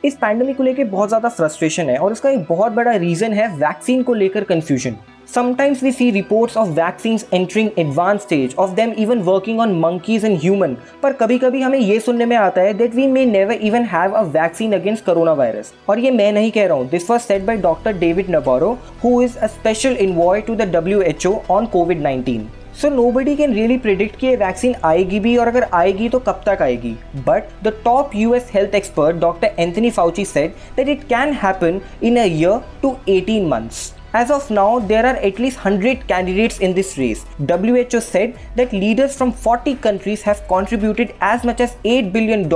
इस पैंडेमिक को लेकर बहुत ज़्यादा फ्रस्ट्रेशन है और इसका एक बहुत बड़ा रीज़न है वैक्सीन को लेकर confusion. Sometimes we see reports of vaccines entering advanced stage, of them even working on monkeys and human. पर कभी-कभी हमें ये सुनने में आता है that we may never even have a vaccine against coronavirus. और ये मैं नहीं कह रहा हूँ. This was said by Dr. David Nabarro, who is a special envoy to the WHO on COVID-19. So nobody can really predict कि ये vaccine आएगी भी और अगर आएगी तो कब तक आएगी. But the top US health expert Dr. Anthony Fauci said that it can happen in a year to 18 months. As of now, there are at least 100 candidates in this race. WHO said that leaders from 40 countries have contributed as much as $8 billion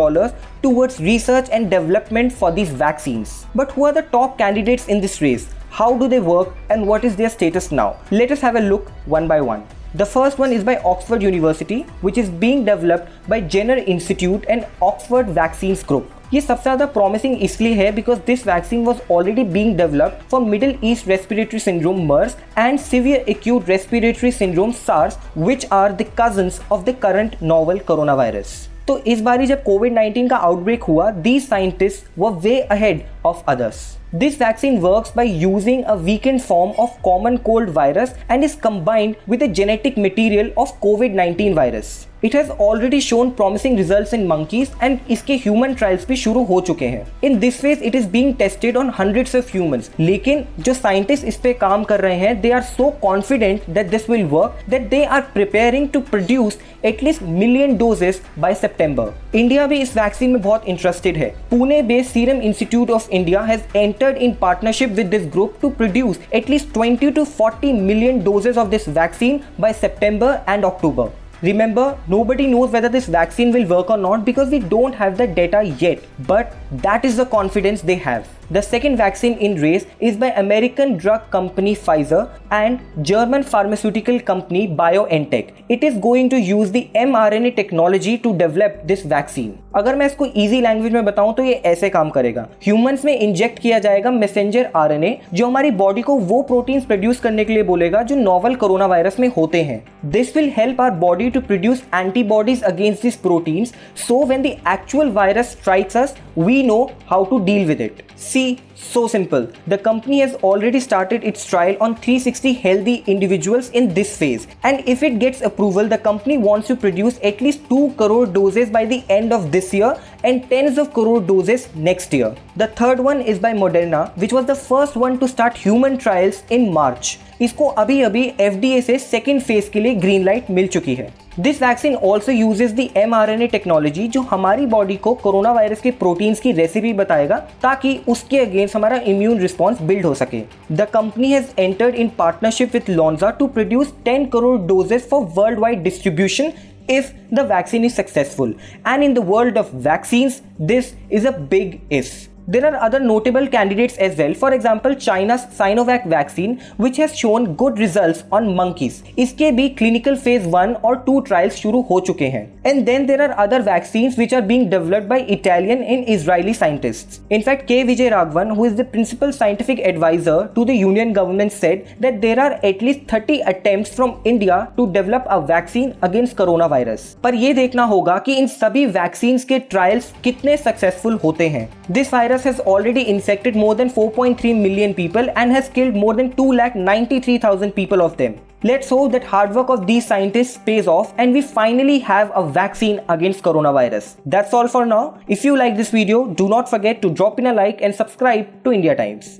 towards research and development for these vaccines. But who are the top candidates in this race? How do they work and what is their status now? Let us have a look one by one. The first one is by Oxford University, which is being developed by Jenner Institute and Oxford Vaccines Group. ये सबसे ज़्यादा promising इसलिए है because this vaccine was already being developed for Middle East respiratory syndrome MERS and severe acute respiratory syndrome SARS which are the cousins of the current novel coronavirus. तो इस बारी जब कोविड-19 का आउटब्रेक हुआ, these scientists were way ahead of others. This vaccine works by using a weakened form of common cold virus and is combined with the genetic material of COVID-19 virus. It has already shown promising results in monkeys and इसके human trials भी शुरू हो चुके हैं. In this phase, it is being tested on hundreds of humans. लेकिन जो scientists इस पे काम कर रहे हैं, they are so confident that this will work that they are preparing to produce at least million doses by September. India भी इस वैक्सीन में बहुत इंटरेस्टेड है. Pune based Serum Institute of India has entered in partnership with this group to produce at least 20 to 40 million doses of this vaccine by September and October. Remember, nobody knows whether this vaccine will work or not because we don't have the data yet, but that is the confidence they have. The second vaccine in race is by American drug company Pfizer and German pharmaceutical company BioNTech. It is going to use the mRNA technology to develop this vaccine. अगर मैं इसको easy language में बताऊं तो ये ऐसे काम करेगा. Humans में इंजेक्ट किया जाएगा मैसेंजर RNA जो हमारी बॉडी को वो प्रोटीन्स प्रोड्यूस करने के लिए बोलेगा जो नोवेल कोरोना वायरस में होते हैं. This will help our body to produce antibodies against these proteins, so when the actual virus strikes us, we know how to deal with it. See, so simple. The company has already started its trial on 360 healthy individuals in this phase. And if it gets approval, the company wants to produce at least 2 crore doses by the end of this year and tens of crore doses next year. The third one is by Moderna, which was the first one to start human trials in March. इसको अभी FDA से second phase के लिए green light मिल चुकी है. This vaccine also uses the mRNA technology जो हमारी body को कोरोना वायरस के प्रोटीन्स की रेसिपी बताएगा ताकि उसके अगेंस्ट हमारा इम्यून रिस्पॉन्स बिल्ड हो सके. The company has entered in partnership with Lonza to produce 10 crore doses for worldwide distribution if the vaccine is successful. And in the world of vaccines, this is a big if. There are other notable candidates as well. For example, China's Sinovac vaccine, which has shown good results on monkeys. इसके भी clinical phase 1 और 2 trials शुरू हो चुके हैं. And then there are other vaccines which are being developed by Italian and Israeli scientists. In fact, K. Vijay Raghavan, who is the principal scientific advisor to the union government, said that there are at least 30 attempts from India to develop a vaccine against coronavirus. पर ये देखना होगा कि इन सभी vaccines के trials कितने successful होते हैं. This virus has already infected more than 4.3 million people and has killed more than 293,000 people of them. Let's hope that hard work of these scientists pays off and we finally have a vaccine against coronavirus. That's all for now. If you like this video, do not forget to drop in a like and subscribe to India Times.